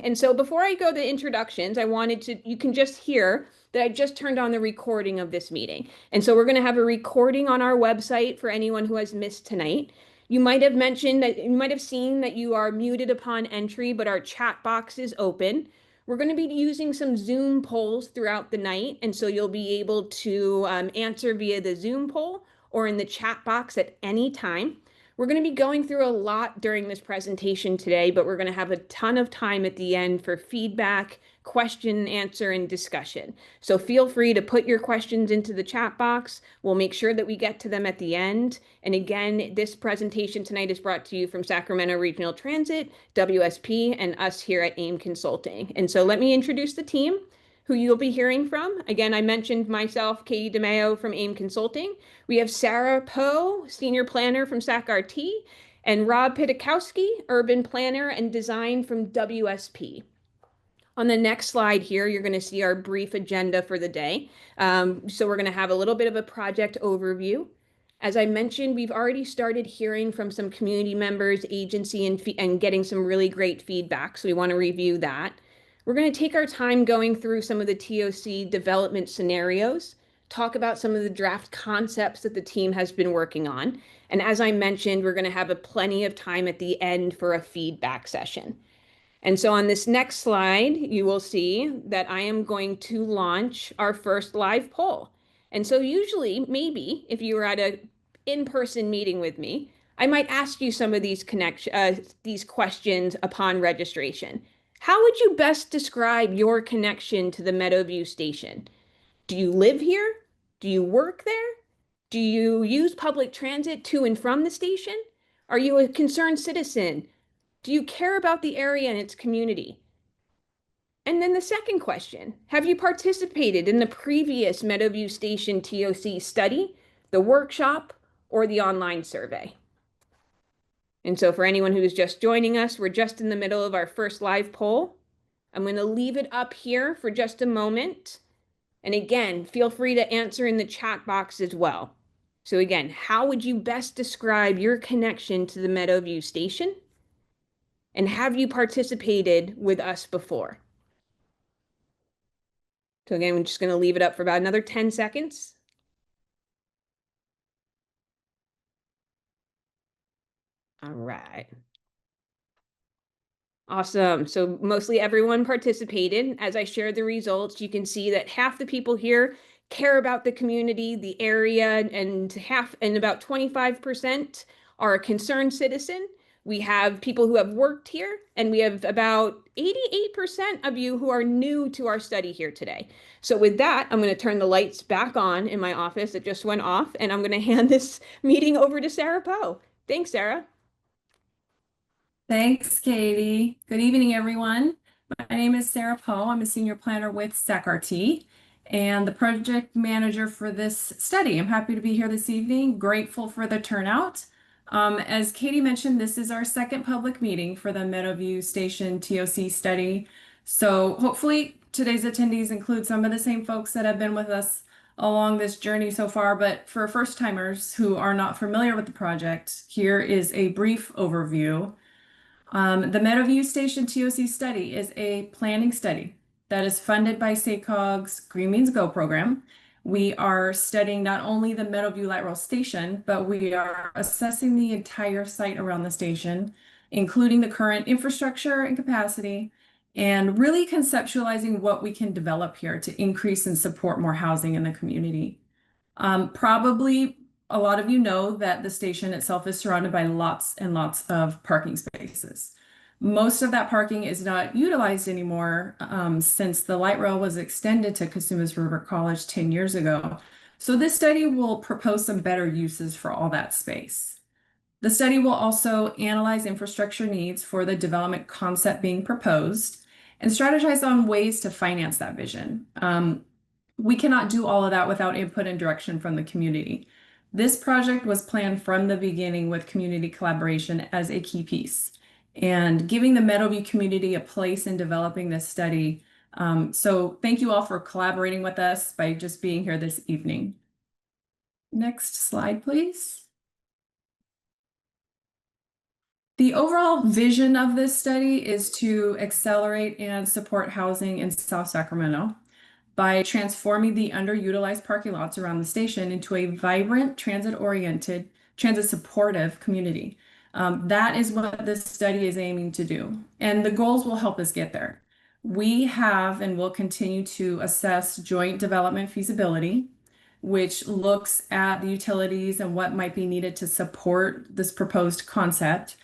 And so before I go to introductions, you can just hear that I just turned on the recording of this meeting. And so we're going to have a recording on our website for anyone who has missed tonight. You might have seen that you are muted upon entry, but our chat box is open. We're going to be using some Zoom polls throughout the night. And so you'll be able to answer via the Zoom poll or in the chat box at any time. We're going to be going through a lot during this presentation today, but we're going to have a ton of time at the end for feedback, question and answer, and discussion. So feel free to put your questions into the chat box. We'll make sure that we get to them at the end. And again, this presentation tonight is brought to you from Sacramento Regional Transit, WSP, and us here at AIM Consulting. And so let me introduce the team who you'll be hearing from. Again, I mentioned myself, Katie DeMeo from AIM Consulting. We have Sarah Poe, Senior Planner from SacRT, and Rob Pitakowski, Urban Planner and Design from WSP. On the next slide here, you're going to see our brief agenda for the day. So we're going to have a little bit of a project overview. As I mentioned, we've already started hearing from some community members, agency, and getting some really great feedback. So we want to review that. We're going to take our time going through some of the TOC development scenarios, talk about some of the draft concepts that the team has been working on. And as I mentioned, we're going to have plenty of time at the end for a feedback session. And so on this next slide, you will see that I am going to launch our first live poll. And so usually, maybe if you were at an in-person meeting with me, I might ask you some of these questions upon registration. How would you best describe your connection to the Meadowview Station? Do you live here? Do you work there? Do you use public transit to and from the station? Are you a concerned citizen? Do you care about the area and its community? And then the second question, have you participated in the previous Meadowview Station TOC study, the workshop, or the online survey? And so for anyone who is just joining us, we're just in the middle of our first live poll. I'm going to leave it up here for just a moment. And again, feel free to answer in the chat box as well. So again, how would you best describe your connection to the Meadowview Station? And have you participated with us before? So again, we're just going to leave it up for about another 10 seconds. All right. Awesome. So mostly everyone participated. As I share the results, you can see that half the people here care about the community, the area, and about 25% are a concerned citizen. We have people who have worked here, and we have about 88% of you who are new to our study here today. So with that, I'm going to turn the lights back on in my office. It just went off, and I'm going to hand this meeting over to Sarah Poe. Thanks, Sarah. Thanks, Katie. Good evening, everyone. My name is Sarah Poe. I'm a senior planner with SacRT and the project manager for this study. I'm happy to be here this evening, grateful for the turnout. As Katie mentioned, this is our second public meeting for the Meadowview Station TOC study. So hopefully today's attendees include some of the same folks that have been with us along this journey so far, but for first-timers who are not familiar with the project, here is a brief overview. The Meadowview Station TOC study is a planning study that is funded by SACOG's Green Means Go program. We are studying not only the Meadowview Light Rail Station, but we are assessing the entire site around the station, including the current infrastructure and capacity, and really conceptualizing what we can develop here to increase and support more housing in the community. Probably a lot of you know that the station itself is surrounded by lots and lots of parking spaces. Most of that parking is not utilized anymore since the light rail was extended to Cosumnes River College 10 years ago. So this study will propose some better uses for all that space. The study will also analyze infrastructure needs for the development concept being proposed and strategize on ways to finance that vision. We cannot do all of that without input and direction from the community. This project was planned from the beginning with community collaboration as a key piece and giving the Meadowview community a place in developing this study. So thank you all for collaborating with us by just being here this evening. Next slide, please. The overall vision of this study is to accelerate and support housing in South Sacramento by transforming the underutilized parking lots around the station into a vibrant, transit-oriented, transit-supportive community. That is what this study is aiming to do, and the goals will help us get there. We have and will continue to assess joint development feasibility, which looks at the utilities and what might be needed to support this proposed concept.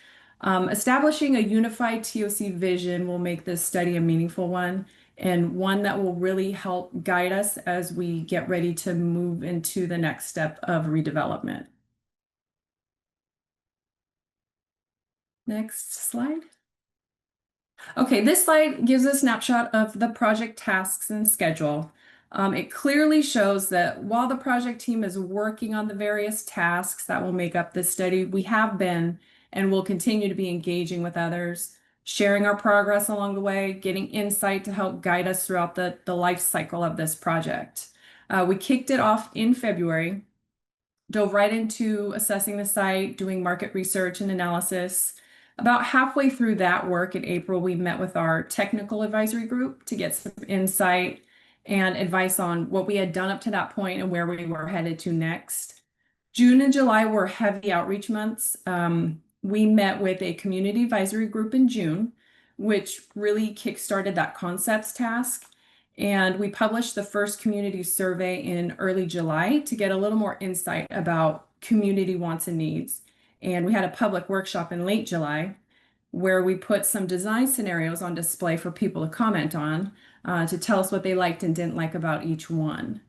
Establishing a unified TOC vision will make this study a meaningful one and one that will really help guide us as we get ready to move into the next step of redevelopment. Next slide. Okay, this slide gives a snapshot of the project tasks and schedule. It clearly shows that while the project team is working on the various tasks that will make up this study, we have been and will continue to be engaging with others, sharing our progress along the way, getting insight to help guide us throughout the life cycle of this project. We kicked it off in February, dove right into assessing the site, doing market research and analysis. About halfway through that work in April, we met with our technical advisory group to get some insight and advice on what we had done up to that point and where we were headed to next. June and July were heavy outreach months. We met with a community advisory group in June, which really kickstarted that concepts task. And we published the first community survey in early July to get a little more insight about community wants and needs. And we had a public workshop in late July where we put some design scenarios on display for people to comment on, to tell us what they liked and didn't like about each one.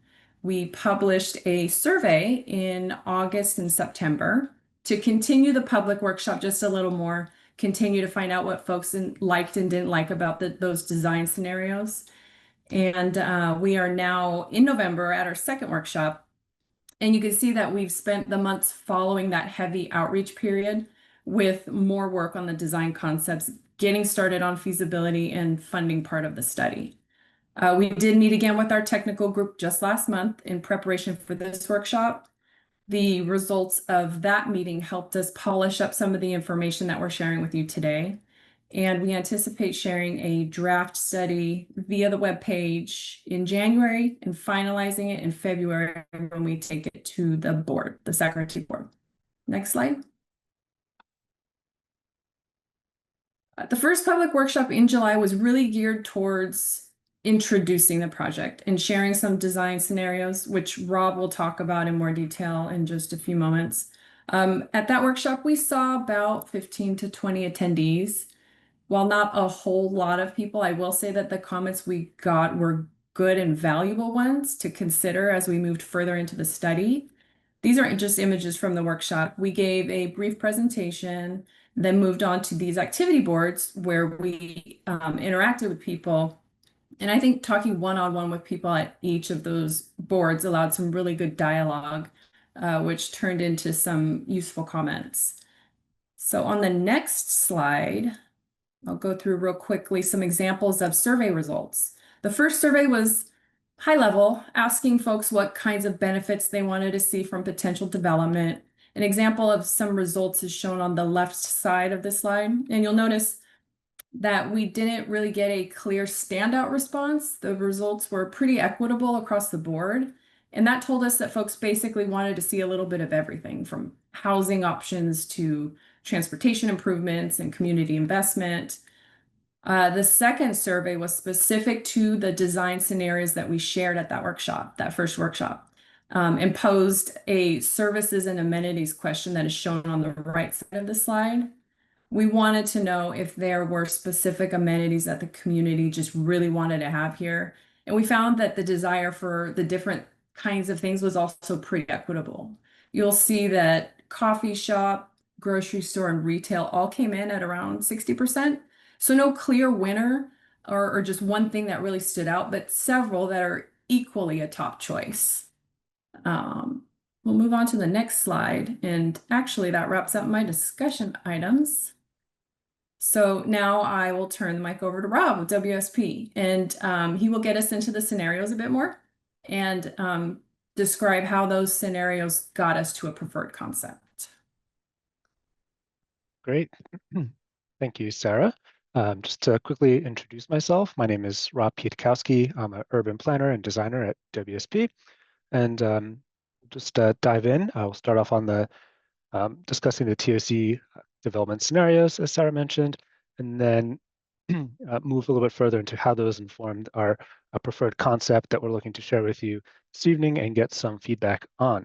We published a survey in August and September to continue the public workshop just a little more, continue to find out what folks liked and didn't like about those design scenarios. And we are now in November at our second workshop. And you can see that we've spent the months following that heavy outreach period with more work on the design concepts, getting started on feasibility and funding part of the study. We did meet again with our technical group just last month in preparation for this workshop. The results of that meeting helped us polish up some of the information that we're sharing with you today. And we anticipate sharing a draft study via the webpage in January and finalizing it in February when we take it to the board, the SacRT board. Next slide. The first public workshop in July was really geared towards introducing the project and sharing some design scenarios, which Rob will talk about in more detail in just a few moments. At that workshop, we saw about 15 to 20 attendees. While not a whole lot of people, I will say that the comments we got were good and valuable ones to consider as we moved further into the study. These aren't just images from the workshop. We gave a brief presentation, then moved on to these activity boards where we interacted with people. And I think talking one-on-one with people at each of those boards allowed some really good dialogue, which turned into some useful comments. So on the next slide, I'll go through real quickly some examples of survey results. The first survey was high level, asking folks what kinds of benefits they wanted to see from potential development. An example of some results is shown on the left side of the slide. And you'll notice that we didn't really get a clear standout response. The results were pretty equitable across the board. And that told us that folks basically wanted to see a little bit of everything from housing options to transportation improvements and community investment. The second survey was specific to the design scenarios that we shared at that workshop, that first workshop, and posed a services and amenities question that is shown on the right side of the slide. We wanted to know if there were specific amenities that the community just really wanted to have here. And we found that the desire for the different kinds of things was also pretty equitable. You'll see that coffee shop, grocery store, and retail all came in at around 60%. So no clear winner or just one thing that really stood out, but several that are equally a top choice. We'll move on to the next slide. And actually that wraps up my discussion items. So now I will turn the mic over to Rob with WSP, and he will get us into the scenarios a bit more and describe how those scenarios got us to a preferred concept. Great. Thank you, Sarah. Just to quickly introduce myself, my name is Rob Pietkowski. I'm an urban planner and designer at WSP. And just dive in. I'll start off on the discussing the TOC development scenarios, as Sarah mentioned, and then move a little bit further into how those informed our preferred concept that we're looking to share with you this evening and get some feedback on.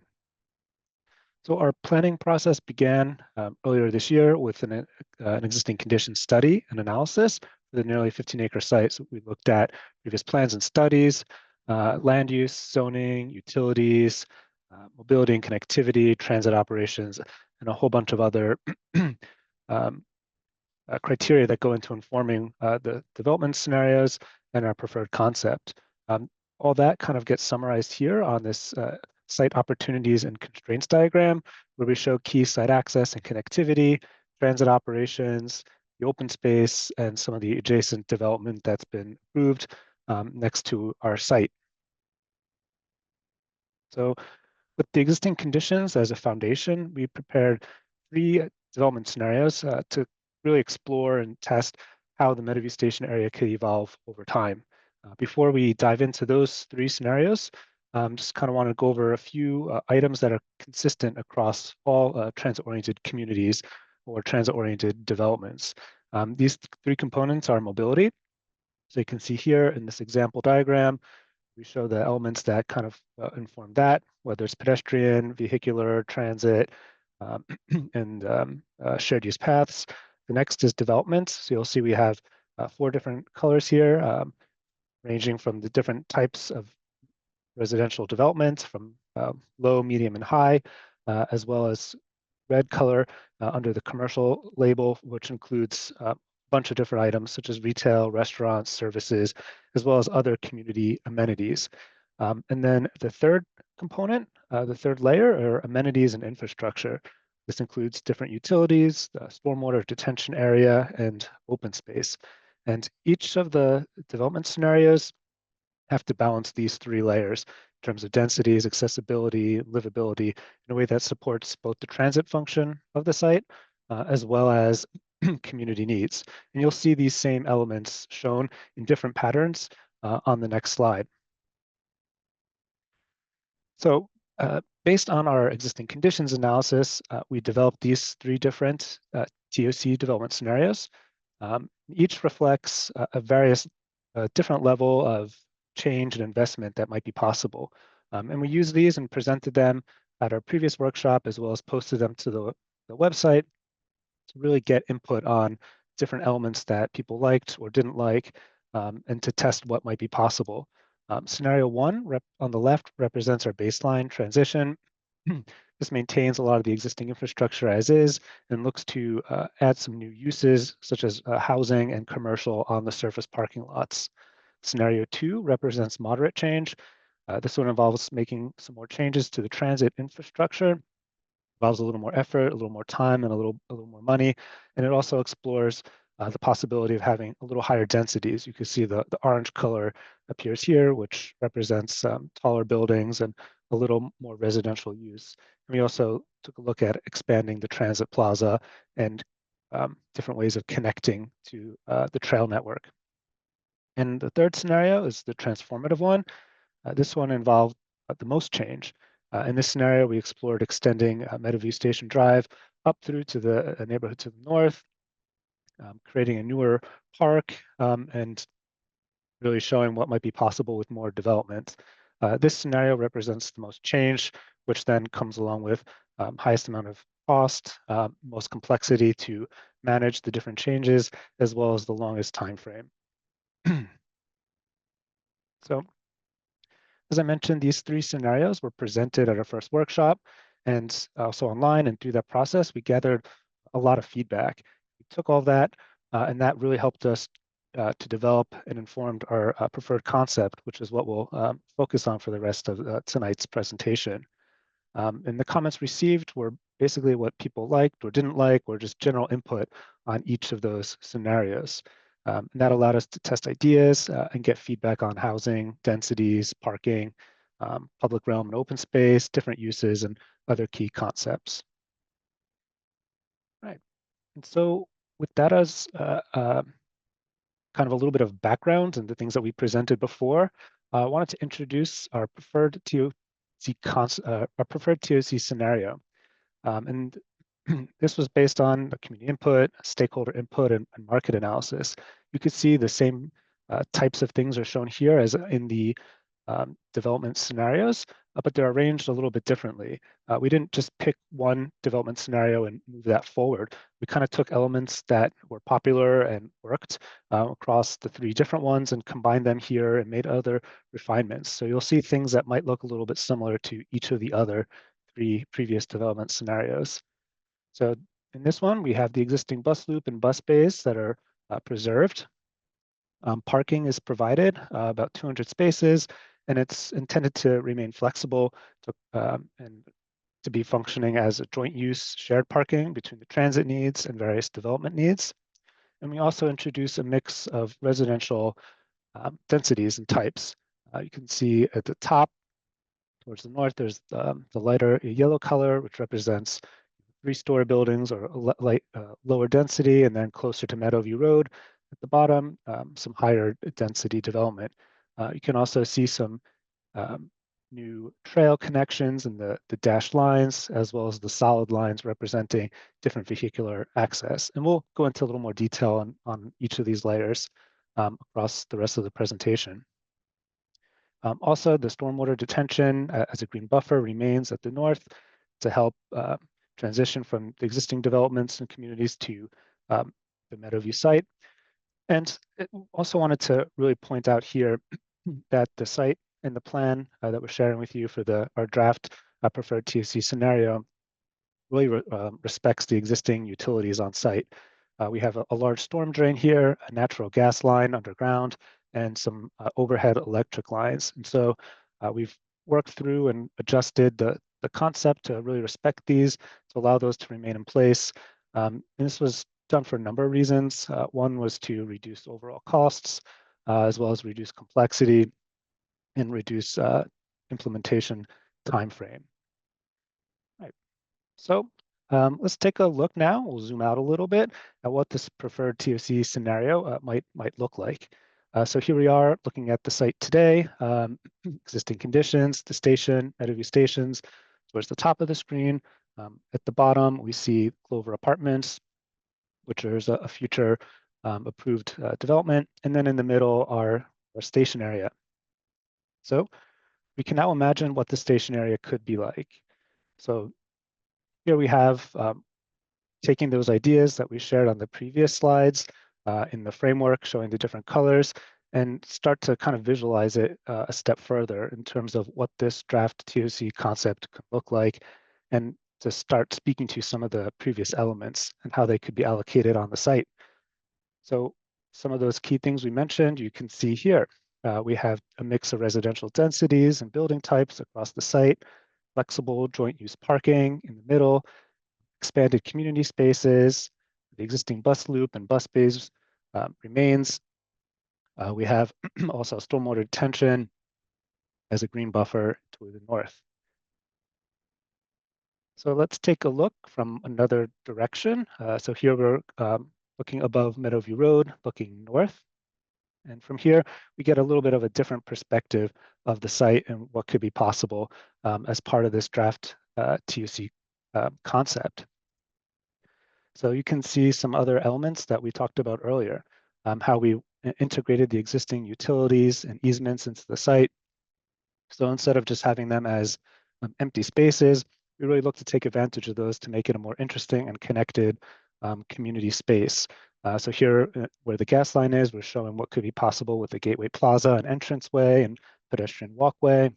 So our planning process began earlier this year with an existing condition study and analysis for the nearly 15-acre site. So we looked at previous plans and studies, land use, zoning, utilities, mobility and connectivity, transit operations, and a whole bunch of other um, criteria that go into informing the development scenarios and our preferred concept. Um, all that kind of gets summarized here on this site opportunities and constraints diagram, where we show key site access and connectivity, transit operations, the open space, and some of the adjacent development that's been approved next to our site. So with the existing conditions as a foundation, we prepared three development scenarios to really explore and test how the Meadowview Station area could evolve over time. Before we dive into those three scenarios, just kind of want to go over a few items that are consistent across all transit-oriented communities or transit-oriented developments. These three components are mobility. So you can see here in this example diagram, we show the elements that kind of inform that, whether it's pedestrian, vehicular, transit, um, and shared use paths. The next is development. So you'll see we have four different colors here, ranging from the different types of residential development from low, medium, and high, as well as red color under the commercial label, which includes a bunch of different items such as retail, restaurants, services, as well as other community amenities. And then the third component, the third layer, are amenities and infrastructure. This includes different utilities, the stormwater detention area, and open space. And each of the development scenarios have to balance these three layers in terms of densities, accessibility, livability in a way that supports both the transit function of the site as well as community needs. And you'll see these same elements shown in different patterns on the next slide. So based on our existing conditions analysis, we developed these three different TOC development scenarios. Each reflects a different level of change and investment that might be possible. And we used these and presented them at our previous workshop, as well as posted them to the website to really get input on different elements that people liked or didn't like, and to test what might be possible. Scenario one on the left represents our baseline transition. This maintains a lot of the existing infrastructure as is and looks to add some new uses such as housing and commercial on the surface parking lots. Scenario two represents moderate change. This one involves making some more changes to the transit infrastructure, involves a little more effort, a little more time, and a little more money. And it also explores the possibility of having a little higher densities. You can see the orange color appears here, which represents taller buildings and a little more residential use. And we also took a look at expanding the transit plaza and different ways of connecting to the trail network. And the third scenario is the transformative one. This one involved the most change. In this scenario, we explored extending Meadowview Station Drive up through to the neighborhood to the north, creating a newer park, and really showing what might be possible with more development. This scenario represents the most change, which then comes along with highest amount of cost, most complexity to manage the different changes, as well as the longest time frame. So as I mentioned, these three scenarios were presented at our first workshop and also online. And through that process, we gathered a lot of feedback. We took all that, and that really helped us to develop and informed our preferred concept, which is what we'll focus on for the rest of tonight's presentation. And the comments received were basically what people liked or didn't like, or just general input on each of those scenarios. And that allowed us to test ideas and get feedback on housing, densities, parking, public realm and open space, different uses, and other key concepts. Right. And so with that as kind of a little bit of background and the things that we presented before, I wanted to introduce our preferred TOC scenario. And this was based on the community input, stakeholder input, and market analysis. You could see the same types of things are shown here as in the development scenarios, but they're arranged a little bit differently. We didn't just pick one development scenario and move that forward. We kind of took elements that were popular and worked across the three different ones and combined them here and made other refinements. So you'll see things that might look a little bit similar to each of the other three previous development scenarios. So in this one, we have the existing bus loop and bus bays that are preserved. Parking is provided, about 200 spaces, and it's intended to remain flexible and to be functioning as a joint use shared parking between the transit needs and various development needs. And we also introduce a mix of residential densities and types. You can see at the top towards the north, there's the lighter yellow color, which represents three-story buildings or lower density, and then closer to Meadowview Road at the bottom, some higher density development. You can also see some new trail connections and the dashed lines, as well as the solid lines representing different vehicular access. And we'll go into a little more detail on each of these layers across the rest of the presentation. Also, the stormwater detention as a green buffer remains at the north to help transition from the existing developments and communities to the Meadowview site. And also wanted to really point out here that the site and the plan that we're sharing with you for our draft preferred TOC scenario really respects the existing utilities on site. We have a large storm drain here, a natural gas line underground, and some overhead electric lines. And so we've worked through and adjusted the concept to really respect these, to allow those to remain in place. And this was done for a number of reasons. One was to reduce overall costs, as well as reduce complexity and reduce implementation timeframe. Right. So let's take a look now. We'll zoom out a little bit at what this preferred TOC scenario might look like. So here we are looking at the site today, existing conditions, the station, Meadowview stations, towards the top of the screen. At the bottom, we see Clover Apartments, which is a future approved development. And then in the middle are our station area. So we can now imagine what the station area could be like. So here we have taking those ideas that we shared on the previous slides in the framework, showing the different colors, and start to kind of visualize it a step further in terms of what this draft TOC concept could look like, and to start speaking to some of the previous elements and how they could be allocated on the site. So some of those key things we mentioned, you can see here. We have a mix of residential densities and building types across the site, flexible joint use parking in the middle, expanded community spaces, the existing bus loop and bus bays remains. We have also stormwater detention as a green buffer to the north. So let's take a look from another direction. So here we're looking above Meadowview Road, looking north. And from here, we get a little bit of a different perspective of the site and what could be possible as part of this draft TOC concept. So you can see some other elements that we talked about earlier, how we integrated the existing utilities and easements into the site. So instead of just having them as empty spaces, we really look to take advantage of those to make it a more interesting and connected community space. So here, where the gas line is, we're showing what could be possible with the Gateway Plaza and entranceway and pedestrian walkway,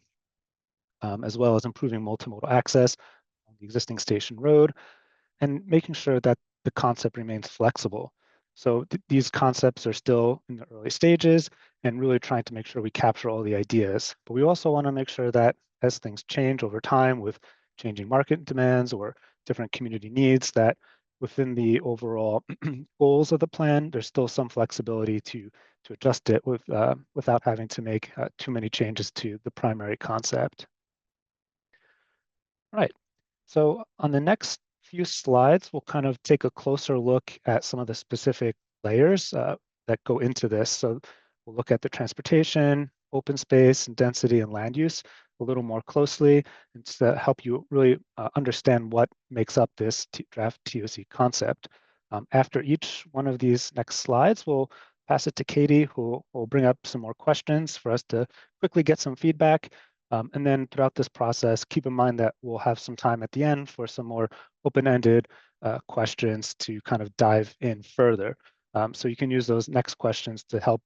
as well as improving multimodal access on the existing station road, and making sure that the concept remains flexible. So these concepts are still in the early stages and really trying to make sure we capture all the ideas. But we also want to make sure that as things change over time with changing market demands or different community needs, that within the overall goals of the plan, there's still some flexibility to adjust it without having to make too many changes to the primary concept. Right. So on the next few slides, we'll kind of take a closer look at some of the specific layers that go into this. So we'll look at the transportation, open space, and density and land use a little more closely, and to help you really understand what makes up this draft TOC concept. After each one of these next slides, we'll pass it to Katie, who will bring up some more questions for us to quickly get some feedback. And then throughout this process, keep in mind that we'll have some time at the end for some more open-ended questions to kind of dive in further. So you can use those next questions to help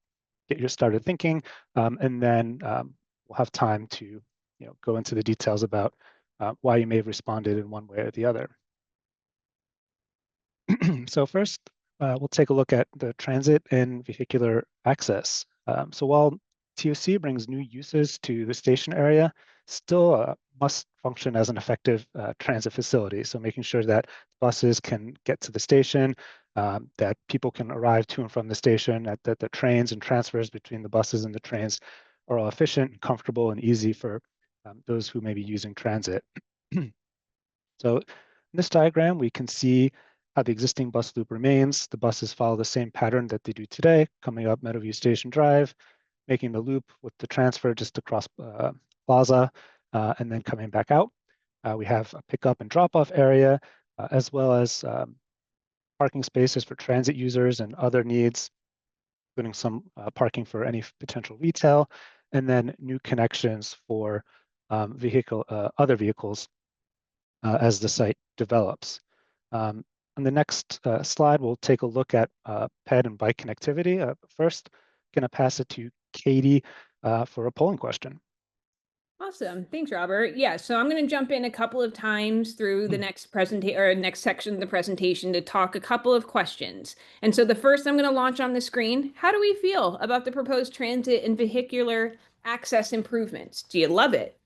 get you started thinking, and then we'll have time to go into the details about why you may have responded in one way or the other. So first, we'll take a look at the transit and vehicular access. So while TOC brings new uses to the station area, still must function as an effective transit facility. So making sure that buses can get to the station, that people can arrive to and from the station, that the trains and transfers between the buses and the trains are all efficient, and comfortable, and easy for those who may be using transit. So in this diagram, we can see how the existing bus loop remains. The buses follow the same pattern that they do today, coming up Meadowview Station Drive, making the loop with the transfer just across Plaza, and then coming back out. We have a pickup and drop-off area, as well as parking spaces for transit users and other needs, including some parking for any potential retail, and then new connections for other vehicles as the site develops. On the next slide, we'll take a look at ped and bike connectivity. First, going to pass it to Katie for a polling question. Awesome. Thanks, Robert. Yeah, so I'm going to jump in a couple of times through the next presentation or next section of the presentation to talk a couple of questions. And so the first I'm going to launch on the screen, how do we feel about the proposed transit and vehicular access improvements? Do you love it?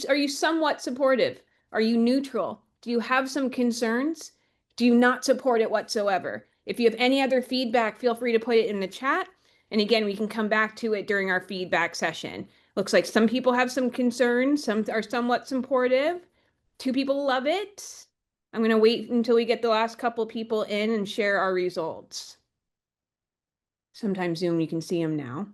Are you somewhat supportive? Are you neutral? Do you have some concerns? Do you not support it whatsoever? If you have any other feedback, feel free to put it in the chat. And again, we can come back to it during our feedback session. Looks like some people have some concerns, some are somewhat supportive. 2 people love it. I'm going to wait until we get the last couple people in and share our results. Sometimes Zoom, you can see them now.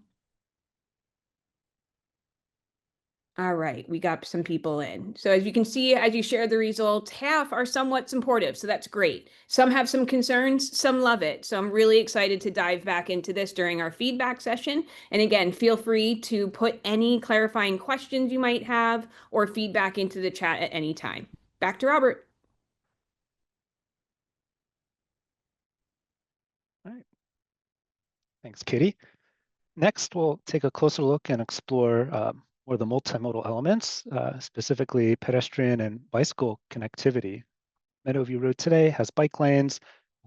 All right, we got some people in. So as you can see, as you share the results, half are somewhat supportive, so that's great. Some have some concerns, some love it. So I'm really excited to dive back into this during our feedback session. And again, feel free to put any clarifying questions you might have or feedback into the chat at any time. Back to Robert. All right. Thanks, Katie. Next, we'll take a closer look and explore more of the multimodal elements, specifically pedestrian and bicycle connectivity. Meadowview Road today has bike lanes,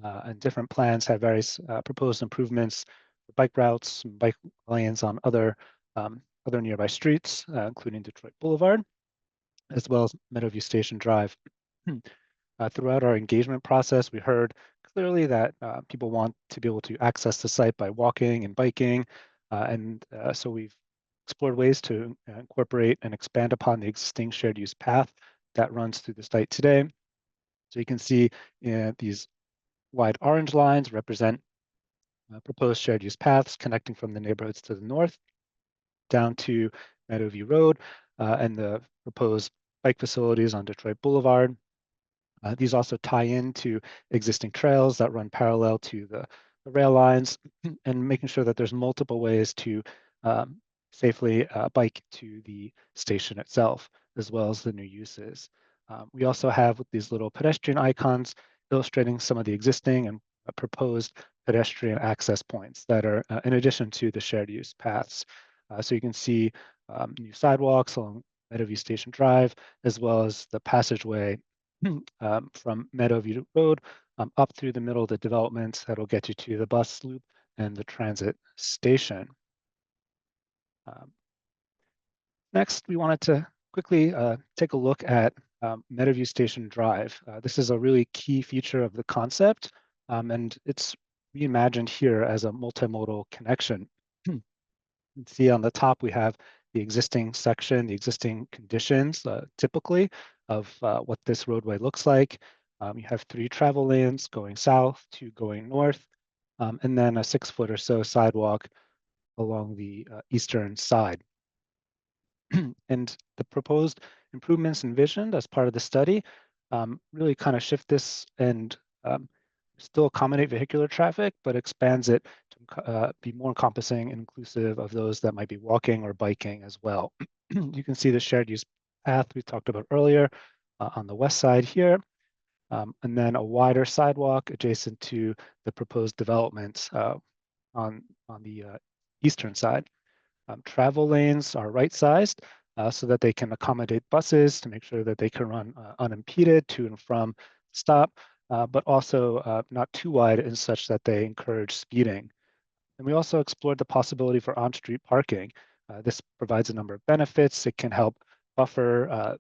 and different plans have various proposed improvements for bike routes and bike lanes on other nearby streets, including Detroit Boulevard, as well as Meadowview Station Drive. Throughout our engagement process, we heard clearly that people want to be able to access the site by walking and biking, so we've explored ways to incorporate and expand upon the existing shared use path that runs through the site today. So you can see these wide orange lines represent proposed shared use paths connecting from the neighborhoods to the north down to Meadowview Road and the proposed bike facilities on Detroit Boulevard. These also tie into existing trails that run parallel to the rail lines and making sure that there's multiple ways to safely bike to the station itself, as well as the new uses. We also have these little pedestrian icons illustrating some of the existing and proposed pedestrian access points that are in addition to the shared use paths. So you can see new sidewalks along Meadowview Station Drive, as well as the passageway from Meadowview Road up through the middle of the development that'll get you to the bus loop and the transit station. Next, we wanted to quickly take a look at Meadowview Station Drive. This is a really key feature of the concept, and it's reimagined here as a multimodal connection. You can see on the top, we have the existing section, the existing conditions, typically, of what this roadway looks like. You have 3 travel lanes going south, 2 going north, and then a 6-foot or so sidewalk along the eastern side. And the proposed improvements envisioned as part of the study really kind of shift this and still accommodate vehicular traffic, but expands it to be more encompassing and inclusive of those that might be walking or biking as well. You can see the shared use path we talked about earlier on the west side here, and then a wider sidewalk adjacent to the proposed developments on the eastern side. Travel lanes are right-sized so that they can accommodate buses to make sure that they can run unimpeded to and from stop, but also not too wide and such that they encourage speeding. And we also explored the possibility for on-street parking. This provides a number of benefits. It can help buffer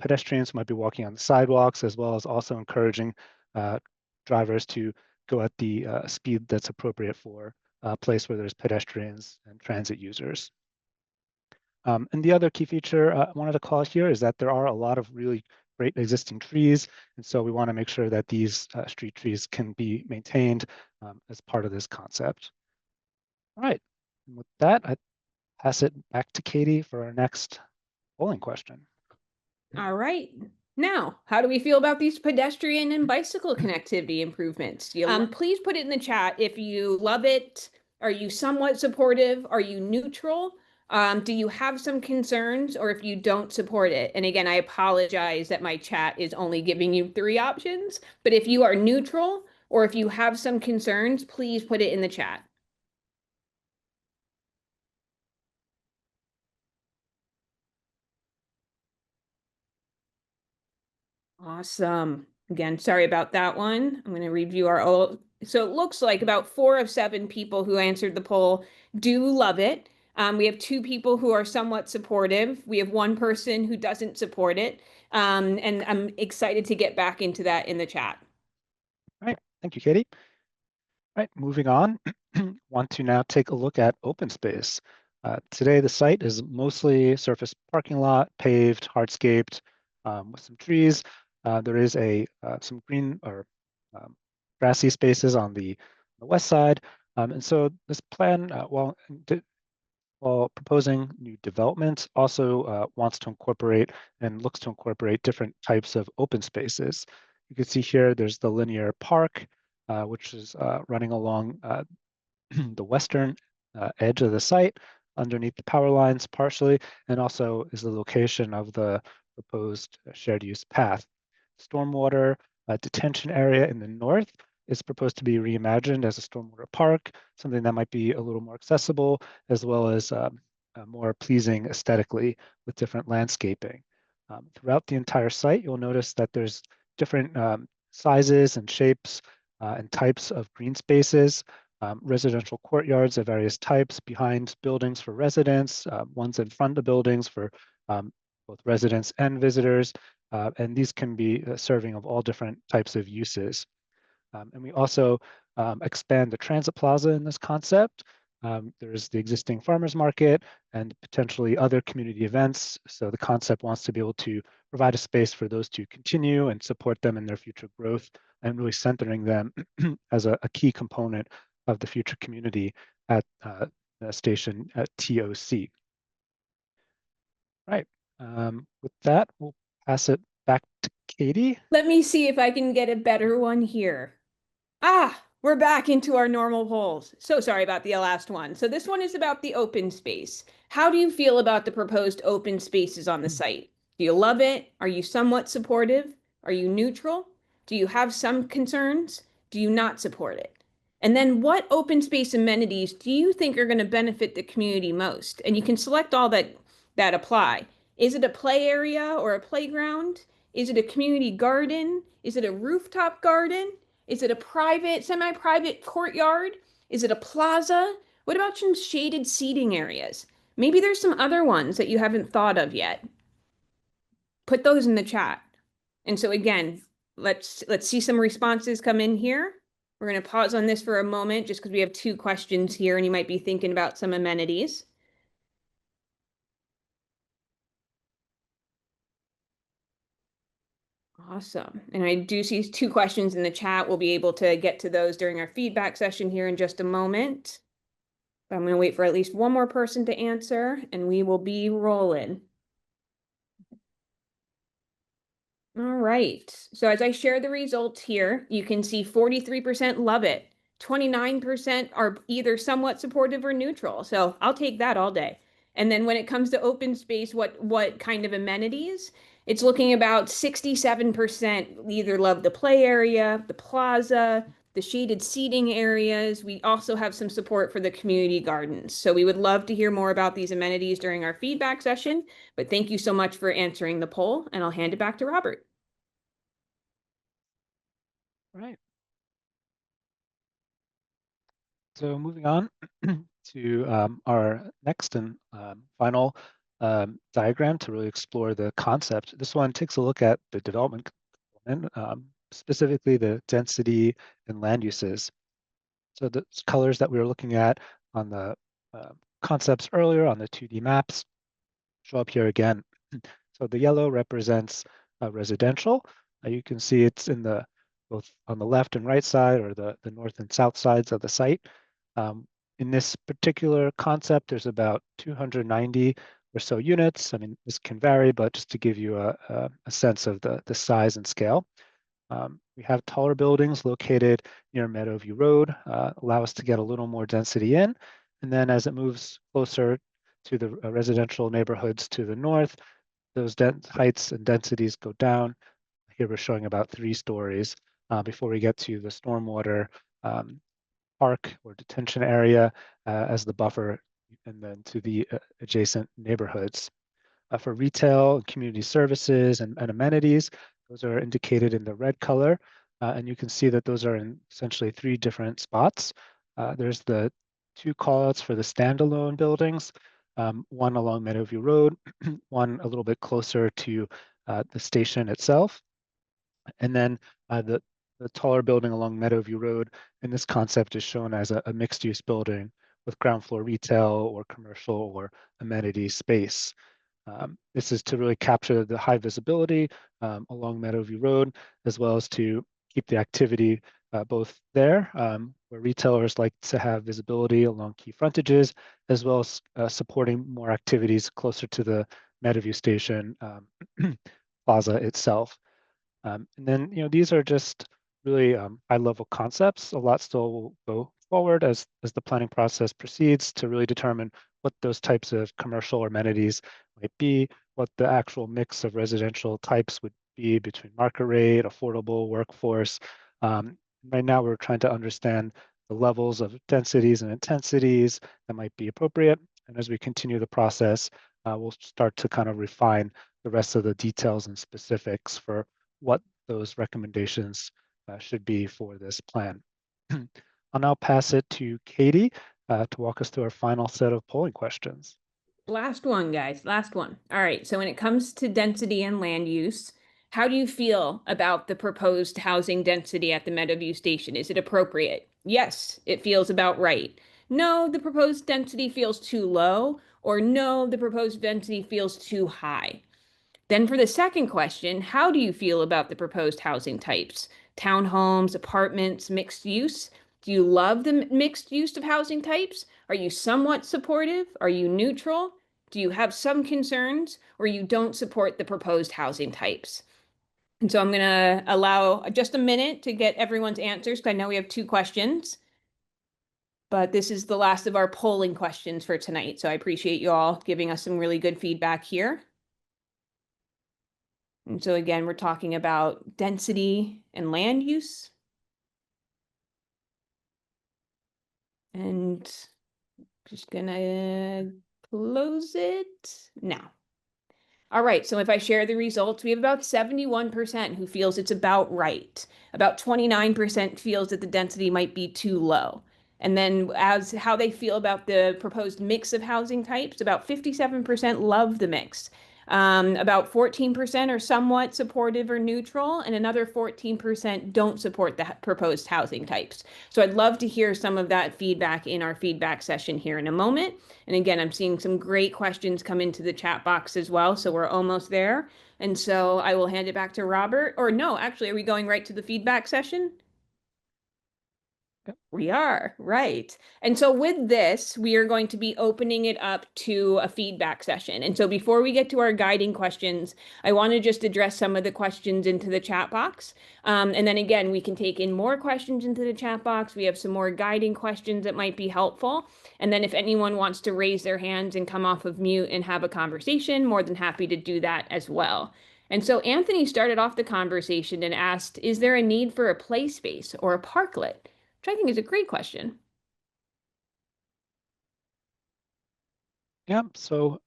pedestrians who might be walking on the sidewalks, as well as also encouraging drivers to go at the speed that's appropriate for a place where there's pedestrians and transit users. And the other key feature I wanted to call here is that there are a lot of really great existing trees. And so we want to make sure that these street trees can be maintained as part of this concept. All right, and with that, I pass it back to Katie for our next polling question. All right. Now, how do we feel about these pedestrian and bicycle connectivity improvements? Please put it in the chat if you love it. Are you somewhat supportive? Are you neutral? Do you have some concerns, or if you don't support it? And again, I apologize that my chat is only giving you 3 options, but if you are neutral or if you have some concerns, please put it in the chat. Awesome. Again, sorry about that one. I'm going to review our old. So it looks like about 4 of 7 people who answered the poll do love it. We have 2 people who are somewhat supportive. We have 1 person who doesn't support it. And I'm excited to get back into that in the chat. All right, thank you, Katie. All right, moving on. Want to now take a look at open space. Today, the site is mostly surface parking lot, paved, hardscaped, with some trees. There is some green or grassy spaces on the west side. And so this plan, while proposing new development, also wants to incorporate and looks to incorporate different types of open spaces. You can see here, there's the linear park, which is running along the western edge of the site underneath the power lines partially, and also is the location of the proposed shared use path. Stormwater detention area in the north is proposed to be reimagined as a stormwater park, something that might be a little more accessible, as well as more pleasing aesthetically with different landscaping. Throughout the entire site, you'll notice that there's different sizes and shapes and types of green spaces, residential courtyards of various types behind buildings for residents, ones in front of buildings for both residents and visitors, and these can be serving of all different types of uses. And we also expand the transit plaza in this concept. There's the existing farmers market and potentially other community events. So the concept wants to be able to provide a space for those to continue and support them in their future growth, and really centering them as a key component of the future community at the station at TOC. Right. With that, we'll pass it back to Katie. Let me see if I can get a better one here. We're back into our normal polls. So sorry about the last one. So this one is about the open space. How do you feel about the proposed open spaces on the site? Do you love it? Are you somewhat supportive? Are you neutral? Do you have some concerns? Do you not support it? And then what open space amenities do you think are going to benefit the community most? And you can select all that apply. Is it a play area or a playground? Is it a community garden? Is it a rooftop garden? Is it a private, semi-private courtyard? Is it a plaza? What about some shaded seating areas? Maybe there's some other ones that you haven't thought of yet. Put those in the chat. And so again, let's see some responses come in here. We're going to pause on this for a moment just because we have 2 questions here and you might be thinking about some amenities. Awesome. And I do see 2 questions in the chat. We'll be able to get to those during our feedback session here in just a moment. But I'm going to wait for at least one more person to answer, and we will be rolling. All right. So as I share the results here, you can see 43% love it. 29% are either somewhat supportive or neutral. So I'll take that all day. And then when it comes to open space, what kind of amenities? It's looking about 67% either love the play area, the plaza, the shaded seating areas. We also have some support for the community gardens. So we would love to hear more about these amenities during our feedback session. But thank you so much for answering the poll, and I'll hand it back to Robert. Right. So moving on to our next and final diagram to really explore the concept. This one takes a look at the development component, specifically the density and land uses. So the colors that we were looking at on the concepts earlier on the 2D maps show up here again. So the yellow represents residential. You can see it's in the both on the left and right side, or the north and south sides of the site. In this particular concept, there's about 290 or so units. I mean, this can vary, but just to give you a sense of the size and scale. We have taller buildings located near Meadowview Road, allow us to get a little more density in. And then as it moves closer to the residential neighborhoods to the north, those heights and densities go down. Here we're showing about 3 stories before we get to the stormwater park or detention area as the buffer, and then to the adjacent neighborhoods. For retail and community services and amenities, those are indicated in the red color. And you can see that those are in essentially 3 different spots. There's the 2 callouts for the standalone buildings, one along Meadowview Road, one a little bit closer to the station itself. And then the taller building along Meadowview Road in this concept is shown as a mixed use building with ground floor retail or commercial or amenity space. This is to really capture the high visibility along Meadowview Road, as well as to keep the activity both there, where retailers like to have visibility along key frontages, as well as supporting more activities closer to the Meadowview Station plaza itself. And then, these are just really high-level concepts. A lot still will go forward as the planning process proceeds to really determine what those types of commercial amenities might be, what the actual mix of residential types would be between market rate, affordable, workforce. Right now, we're trying to understand the levels of densities and intensities that might be appropriate. And as we continue the process, we'll start to kind of refine the rest of the details and specifics for what those recommendations should be for this plan. I'll now pass it to Katie to walk us through our final set of polling questions. Last one, guys, last one. All right, so when it comes to density and land use, how do you feel about the proposed housing density at the Meadowview Station? Is it appropriate? Yes, it feels about right. No, the proposed density feels too low, or no, the proposed density feels too high. Then for the second question, how do you feel about the proposed housing types? Townhomes, apartments, mixed use? Do you love the mixed use of housing types? Are you somewhat supportive? Are you neutral? Do you have some concerns, or you don't support the proposed housing types? And so I'm going to allow just a minute to get everyone's answers, because I know we have 2 questions. But this is the last of our polling questions for tonight. So I appreciate you all giving us some really good feedback here. And so again, we're talking about density and land use. And just gonna close it now. All right, so if I share the results, we have about 71% who feels it's about right. About 29% feels that the density might be too low. And then as how they feel about the proposed mix of housing types, about 57% love the mix. About 14% are somewhat supportive or neutral, and another 14% don't support the proposed housing types. So I'd love to hear some of that feedback in our feedback session here in a moment. And again, I'm seeing some great questions come into the chat box as well, so we're almost there. And so I will hand it back to Robert. Or no, actually, are we going right to the feedback session? We are, right. And so with this, we are going to be opening it up to a feedback session. And so before we get to our guiding questions, I want to just address some of the questions into the chat box. And then again, we can take in more questions into the chat box. We have some more guiding questions that might be helpful. And then if anyone wants to raise their hands and come off of mute and have a conversation, more than happy to do that as well. And so Anthony started off the conversation and asked, is there a need for a play space or a parklet? Which I think is a great question. Yeah, so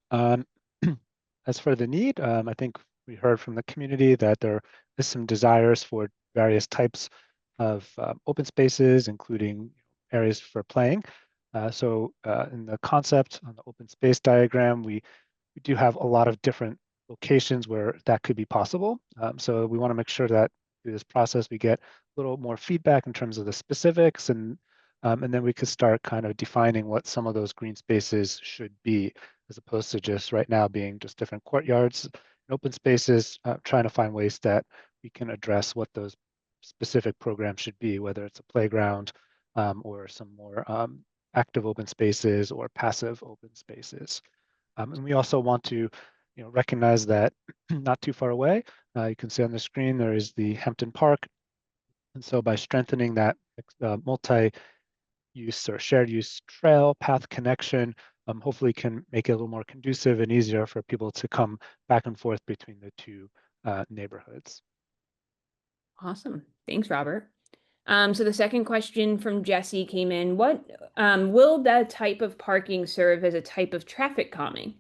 as for the need, I think we heard from the community that there is some desires for various types of open spaces, including areas for playing. In the concept on the open space diagram, we do have a lot of different locations where that could be possible. So we want to make sure that through this process, we get a little more feedback in terms of the specifics, and then we could start kind of defining what some of those green spaces should be, as opposed to just right now being just different courtyards and open spaces, trying to find ways that we can address what those specific programs should be, whether it's a playground or some more active open spaces or passive open spaces. And we also want to, recognize that not too far away, you can see on the screen, there is the Hampton Park. And so by strengthening that multi-use or shared use trail path connection, hopefully can make it a little more conducive and easier for people to come back and forth between the two neighborhoods. Awesome. Thanks, Robert. So the second question from Jesse came in. What will that type of parking serve as a type of traffic calming?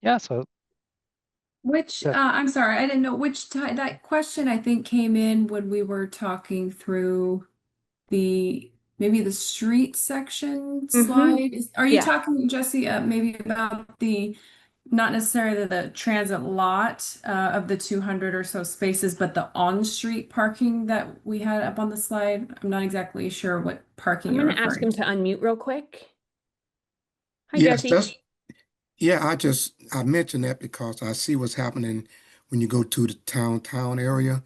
Yeah, so Which, that, I'm sorry, I didn't know which time that question I think came in when we were talking through the maybe the street section Mm-hmm. slide. Are you Yeah. talking, Jesse, maybe about the not necessarily the transit lot of the 200 or so spaces, but the on-street parking that we had up on the slide? I'm not exactly sure what parking I'm you're going to ask referring him to. to unmute real quick. Hi, Yes, Jesse. that's yeah, I mentioned that because I see what's happening when you go to the town area,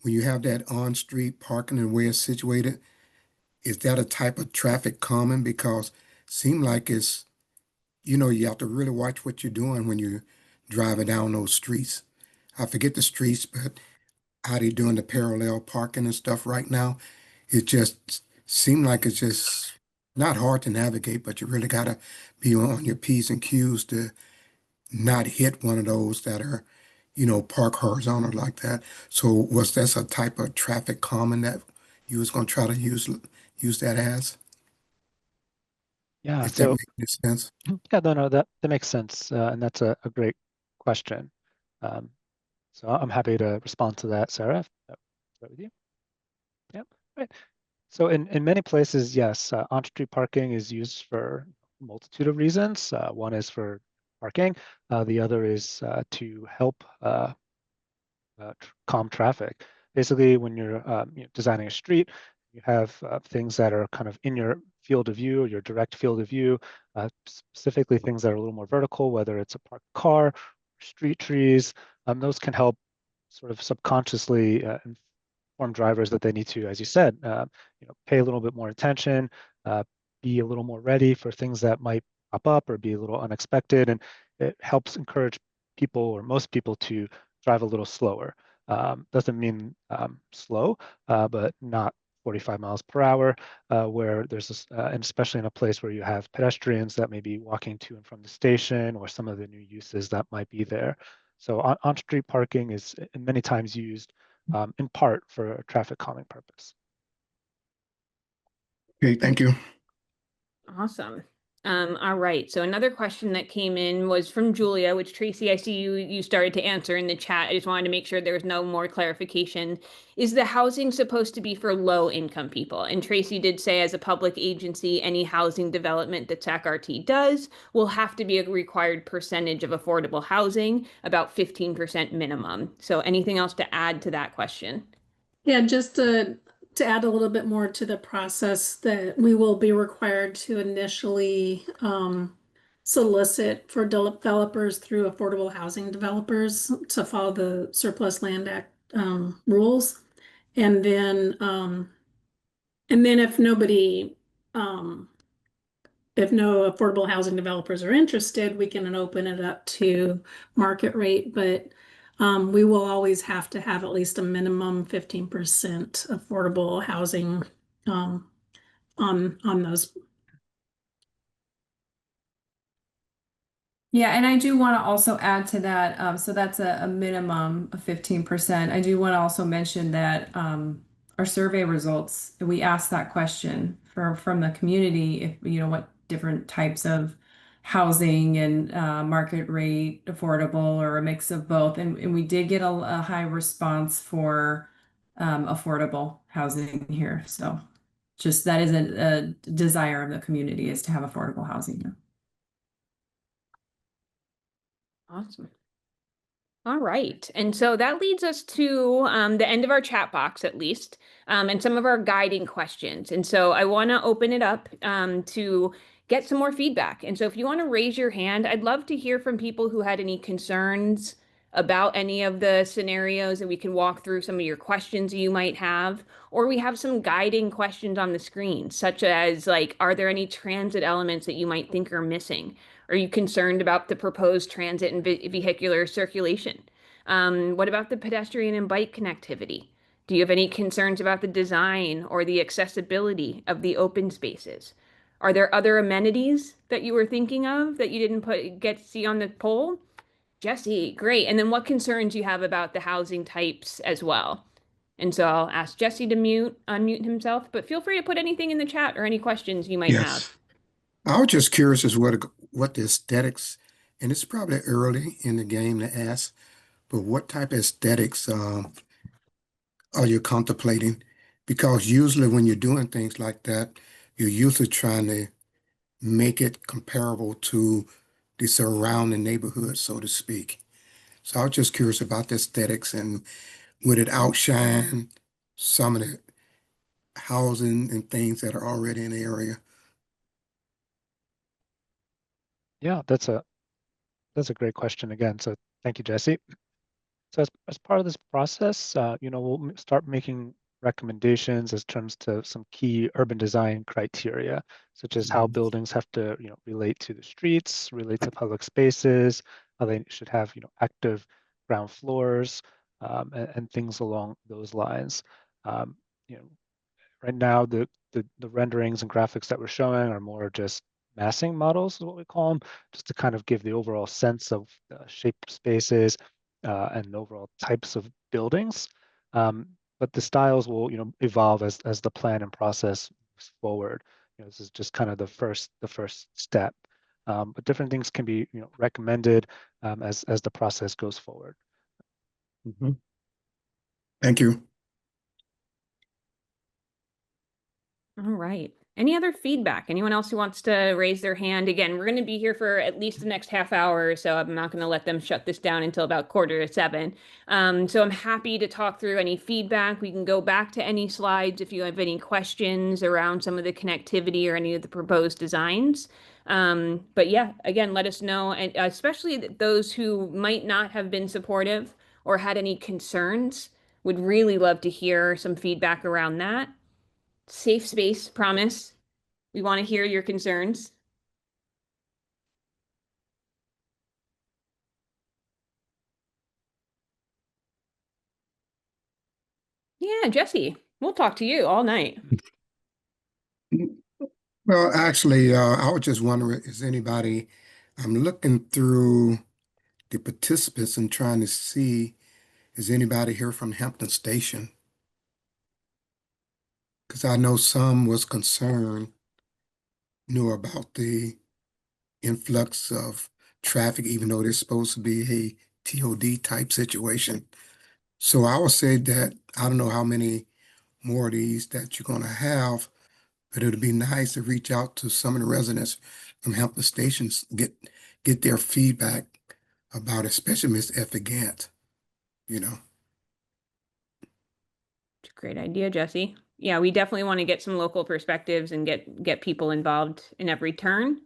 when you have that on-street parking and where it's situated. Is that a type of traffic calming? Because seem like you have to really watch what you're doing when you're driving down those streets. I forget the streets, but how they doing the parallel parking and stuff right now. It just seemed like it's just not hard to navigate, but you really gotta be on your P's and Q's to not hit one of those that are, park horizontal like that. So was that a type of traffic calming that you was going to try to use that as, yeah, if that so makes any sense? yeah, no, that makes sense, and that's a great question. Um, so I'm happy to respond to that, Sarah, if that's right with you. Yep. Right. So in many places, yes, on-street parking is used for a multitude of reasons. One is for parking. The other is to help calm traffic. Basically, when you're designing a street, you have things that are kind of in your field of view, your direct field of view, specifically things that are a little more vertical, whether it's a parked car, street trees. Those can help sort of subconsciously inform drivers that they need to, as you said, pay a little bit more attention, uh, be a little more ready for things that might pop up or be a little unexpected, and it helps encourage people or most people to drive a little slower. Doesn't mean slow, but not 45 miles per hour, where there's this, and especially in a place where you have pedestrians that may be walking to and from the station or some of the new uses that might be there. So on-street parking is many times used in part for a traffic calming purpose. Okay, thank you. Awesome. All right. So another question that came in was from Julia, which Tracy, I see you started to answer in the chat. I just wanted to make sure there was no more clarification. Is the housing supposed to be for low income people? And Tracy did say, as a public agency, any housing development that SacRT does will have to be a required percentage of affordable housing, about 15% minimum. So anything else to add to that question? Yeah, just to add a little bit more to the process, that we will be required to initially solicit for developers through affordable housing developers to follow the Surplus Land Act rules. And then if nobody, if no affordable housing developers are interested, we can open it up to market rate. But we will always have to have at least a minimum 15% affordable housing on those. Yeah, and I do want to also add to that, so that's a minimum of 15%. I do want to also mention that our survey results, we asked that question from the community, if what different types of housing and market rate, affordable, or a mix of both, and we did get a high response for affordable housing here. So just that is a desire of the community, is to have affordable housing here. Awesome. All right. And so that leads us to the end of our chat box, at least, and some of our guiding questions. And so I want to open it up to get some more feedback. And so if you want to raise your hand, I'd love to hear from people who had any concerns about any of the scenarios, and we can walk through some of your questions you might have. Or we have some guiding questions on the screen, such as like, are there any transit elements that you might think are missing? Are you concerned about the proposed transit and vehicular circulation? What about the pedestrian and bike connectivity? Do you have any concerns about the design or the accessibility of the open spaces? Are there other amenities that you were thinking of that you didn't get to see on the poll? Jesse, great. And then what concerns you have about the housing types as well? And so I'll ask Jesse to unmute himself, but feel free to put anything in the chat or any questions you might have. Yes. I was just curious as what the aesthetics, and it's probably early in the game to ask, but what type of aesthetics are you contemplating? Because usually when you're doing things like that, you're usually trying to make it comparable to the surrounding neighborhood, so to speak. So I was just curious about the aesthetics, and would it outshine some of the housing and things that are already in the area? Yeah, that's a great question again. So thank you, Jesse. So as part of this process, we'll start making recommendations as terms to some key urban design criteria, such as how buildings have to, relate to the streets, relate to public spaces, how they should have, active ground floors, and things along those lines. Um, you know, right now, the renderings and graphics that we're showing are more just massing models, is what we call them, just to kind of give the overall sense of the shape spaces and overall types of buildings. But the styles will, evolve as the plan and process moves forward. This is just kind of the first step. But different things can be, recommended as the process goes forward. Mhm. Thank you. All right. Any other feedback? Anyone else who wants to raise their hand? Again, we're going to be here for at least the next half hour, so I'm not going to let them shut this down until about 6:45. So I'm happy to talk through any feedback. We can go back to any slides if you have any questions around some of the connectivity or any of the proposed designs. But yeah, again, let us know, and especially those who might not have been supportive or had any concerns. Would really love to hear some feedback around that. Safe space, promise. We want to hear your concerns. Yeah, Jesse, we'll talk to you all night. Well, actually, I was just wondering, I'm looking through the participants and trying to see, is anybody here from Hampton Station? Because I know some was concerned, knew about the influx of traffic, even though there's supposed to be a TOD type situation. So I would say that I don't know how many more of these that you're going to have, but it'd be nice to reach out to some of the residents from Hampton Stations, get their feedback about it, especially Miss Effie Gant, you know. It's a great idea, Jesse. Yeah, we definitely want to get some local perspectives and get people involved in every turn.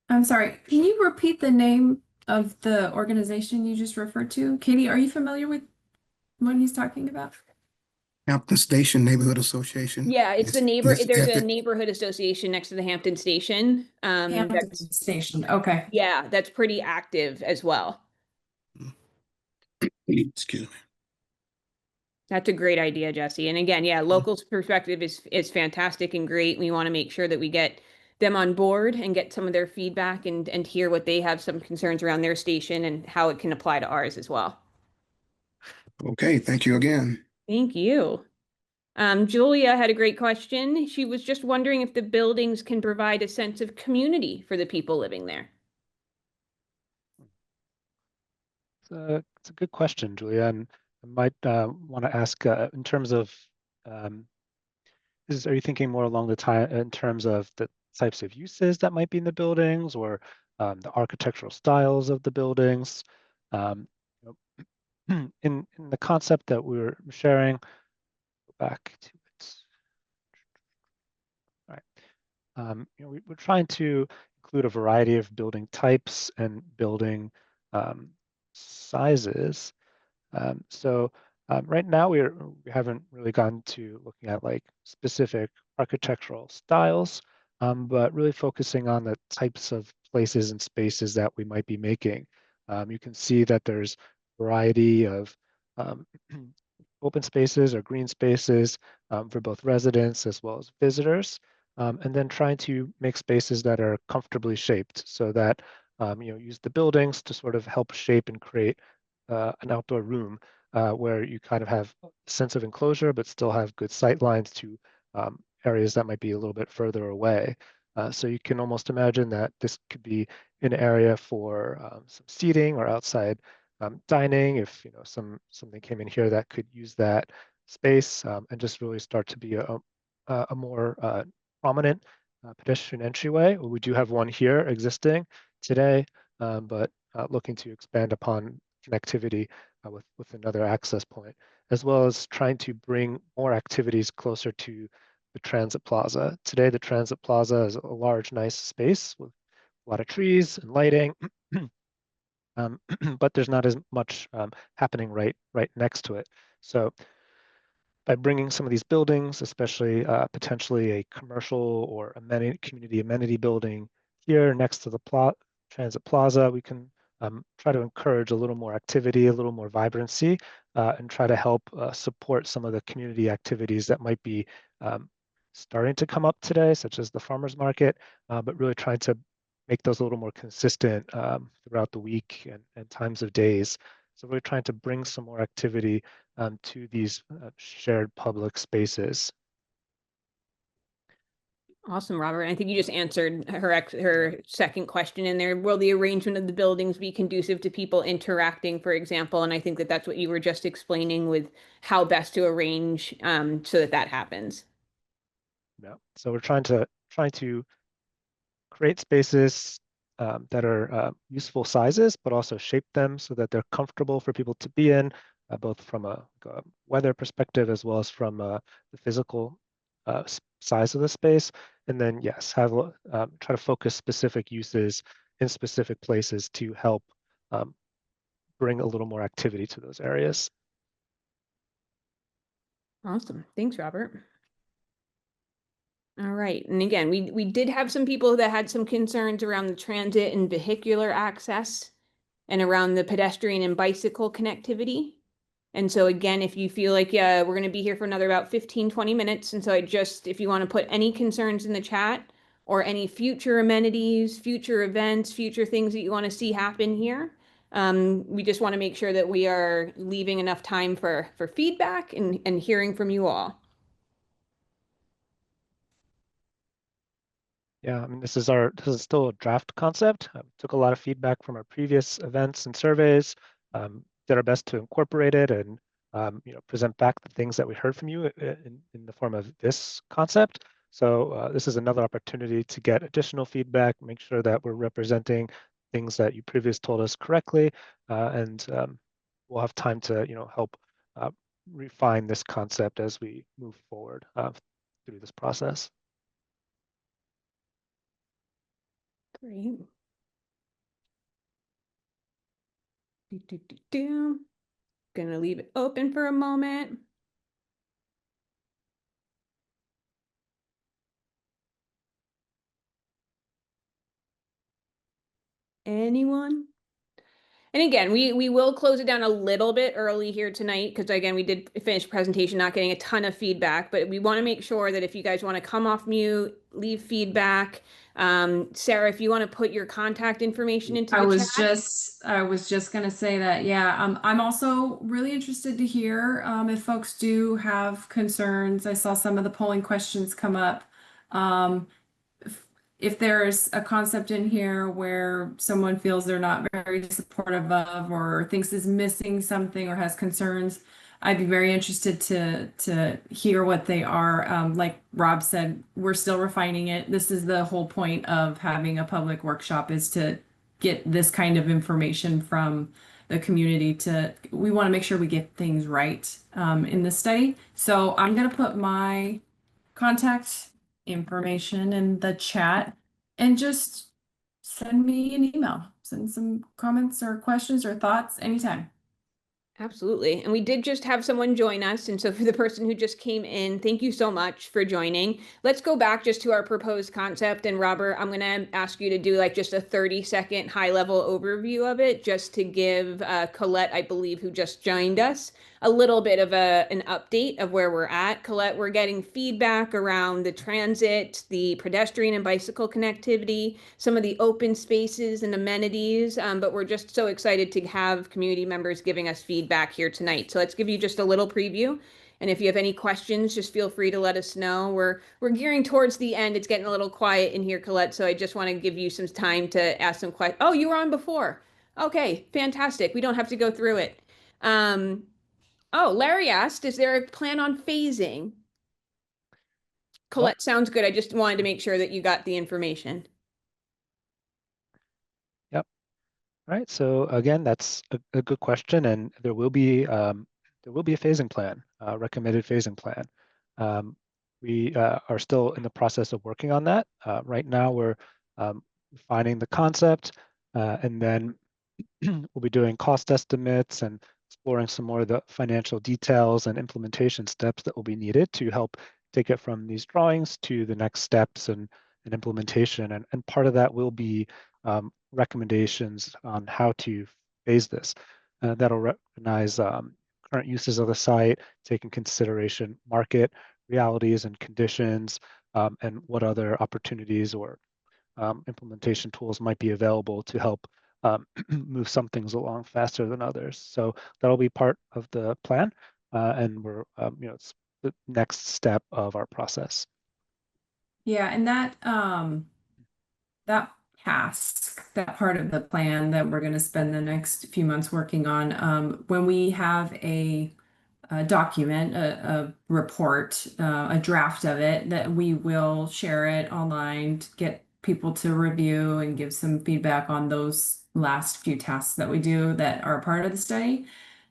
I'm sorry, can you repeat the name of the organization you just referred to? Katie, are you familiar with what he's talking about? Hampton Station Neighborhood Association. Yeah, it's the neighbor, It's there's a neighborhood association next to the Hampton Station. Hampton Station. Okay. Yeah, that's pretty active as well. excuse me. That's a great idea, Jesse. And again, yeah, locals' perspective is fantastic and great. We want to make sure that we get them on board and get some of their feedback and hear what they have some concerns around their station and how it can apply to ours as well. Okay, thank you again. Thank you. Julia had a great question. She was just wondering if the buildings can provide a sense of community for the people living there. It's a good question, Julia, and I might want to ask in terms of um, are you thinking more along the time in terms of the types of uses that might be in the buildings or the architectural styles of the buildings? Um, you know, in the concept that we were sharing, go back to it. All right. We're trying to include a variety of building types and building sizes. Right now we haven't really gotten to looking at like specific architectural styles, but really focusing on the types of places and spaces that we might be making. You can see that there's variety of um, open spaces or green spaces for both residents as well as visitors, and then trying to make spaces that are comfortably shaped so that use the buildings to sort of help shape and create an outdoor room where you kind of have a sense of enclosure, but still have good sight lines to areas that might be a little bit further away. So you can almost imagine that this could be an area for some seating or outside dining. If something came in here that could use that space and just really start to be a more prominent pedestrian entryway. We do have one here existing today, but looking to expand upon connectivity with another access point, as well as trying to bring more activities closer to the transit plaza. Today, the transit plaza is a large, nice space with a lot of trees and lighting, but there's not as much happening right next to it. So by bringing some of these buildings, especially potentially a commercial or community amenity building here next to the transit plaza, we can try to encourage a little more activity, a little more vibrancy, and try to help support some of the community activities that might be starting to come up today, such as the farmers market, but really trying to make those a little more consistent throughout the week and times of days. So we're trying to bring some more activity to these shared public spaces. Awesome, Robert. I think you just answered her second question in there. Will the arrangement of the buildings be conducive to people interacting, for example? And I think that that's what you were just explaining with how best to arrange so that that happens. Yeah. So we're trying to create spaces that are useful sizes, but also shape them so that they're comfortable for people to be in, both from a weather perspective as well as from the physical size of the space. And then, yes, try to focus specific uses in specific places to help bring a little more activity to those areas. Awesome. Thanks, Robert. All right. And again, we did have some people that had some concerns around the transit and vehicular access and around the pedestrian and bicycle connectivity. And so again, if you feel like, yeah, we're going to be here for another about 15, 20 minutes. And so if you want to put any concerns in the chat or any future amenities, future events, future things that you want to see happen here, we just want to make sure that we are leaving enough time for feedback and hearing from you all. Yeah, I mean, this is still a draft concept. Took a lot of feedback from our previous events and surveys, did our best to incorporate it and present back the things that we heard from you in the form of this concept. So this is another opportunity to get additional feedback, make sure that we're representing things that you previously told us correctly, and we'll have time to help refine this concept as we move forward through this process. Great. Gonna leave it open for a moment. Anyone? And again, we will close it down a little bit early here tonight because again, we did finish presentation, not getting a ton of feedback, but we want to make sure that if you guys want to come off mute, leave feedback. Sarah, if you want to put your contact information into the chat. I was just gonna say that, yeah. I'm also really interested to hear if folks do have concerns. I saw some of the polling questions come up. Um, if there's a concept in here where someone feels they're not very supportive of or thinks is missing something or has concerns, I'd be very interested to hear what they are. Like Rob said, we're still refining it. This is the whole point of having a public workshop, is to get this kind of information from the community. We want to make sure we get things right in the study. So I'm going to put my contact information in the chat and just send me an email. Send some comments or questions or thoughts anytime. Absolutely. And we did just have someone join us. And so for the person who just came in, thank you so much for joining. Let's go back just to our proposed concept. And Robert, I'm going to ask you to do like just a 30-second high-level overview of it, just to give Colette, I believe, who just joined us, a little bit of an update of where we're at. Colette, we're getting feedback around the transit, the pedestrian and bicycle connectivity, some of the open spaces and amenities, but we're just so excited to have community members giving us feedback here tonight. So let's give you just a little preview. And if you have any questions, just feel free to let us know. We're gearing towards the end. It's getting a little quiet in here, Colette. So I just want to give you some time to ask some questions. Oh, you were on before. Okay, fantastic. We don't have to go through it. Oh, Larry asked, is there a plan on phasing? Colette, sounds good. I just wanted to make sure that you got the information. Yep. All right. So again, that's a good question, and there will be a phasing plan, recommended phasing plan. We are still in the process of working on that. Right now, we're refining the concept, and then we'll be doing cost estimates and exploring some more of the financial details and implementation steps that will be needed to help take it from these drawings to the next steps and implementation. And part of that will be recommendations on how to phase this. That'll recognize current uses of the site, take in consideration market realities and conditions, and what other opportunities or implementation tools might be available to help move some things along faster than others. So that'll be part of the plan, and we're it's the next step of our process. Yeah, and that task, that part of the plan that we're going to spend the next few months working on, when we have a document, a report, a draft of it, that we will share it online to get people to review and give some feedback on those last few tasks that we do that are part of the study.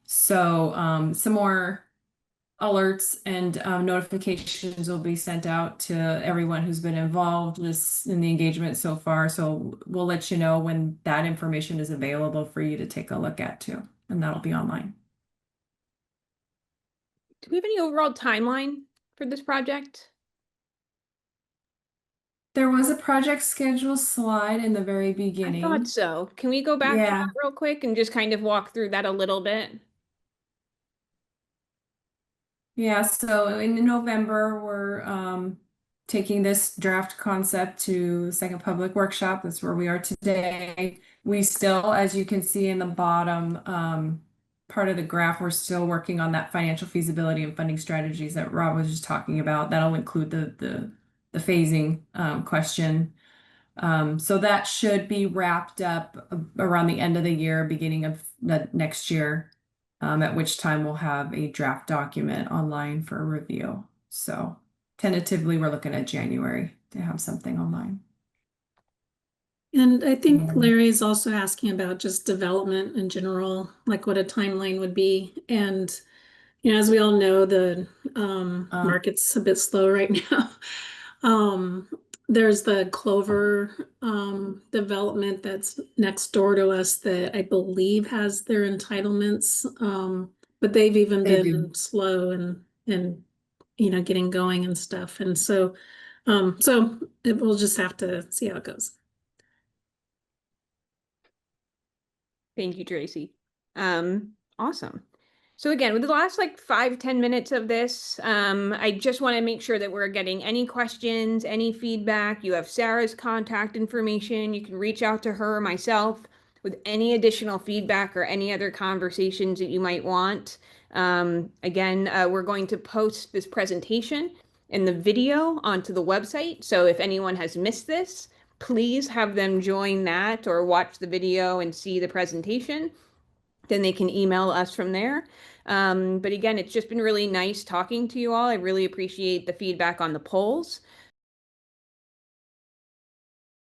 So some more alerts and notifications will be sent out to everyone who's been involved in the engagement so far. So we'll let you know when that information is available for you to take a look at too, and that'll be online. Do we have any overall timeline for this project? There was a project schedule slide in the very I beginning. thought so. Can we go back to Yeah. that real quick and just kind of walk through that a little bit? Yeah, so in November, we're taking this draft concept to the second public workshop. That's where we are today. We still, as you can see in the bottom part of the graph, we're still working on that financial feasibility and funding strategies that Rob was just talking about. That'll include the phasing question. So that should be wrapped up around the end of the year, beginning of the next year, at which time we'll have a draft document online for review. So tentatively, we're looking at January to have something online. And I think Larry is also asking about just development in general, like what a timeline would be. And, as we all know, the market's a bit slow right now. There's the Clover development that's next door to us that I believe has their entitlements. But they've even been slow and getting going and stuff. And so we'll just have to see how it goes. Thank you, Tracy. Awesome. So again, with the last like 5-10 minutes of this, I just want to make sure that we're getting any questions, any feedback. You have Sarah's contact information. You can reach out to her or myself with any additional feedback or any other conversations that you might want. Again, we're going to post this presentation and the video onto the website. So if anyone has missed this, please have them join that or watch the video and see the presentation. Then they can email us from there. But again, it's just been really nice talking to you all. I really appreciate the feedback on the polls.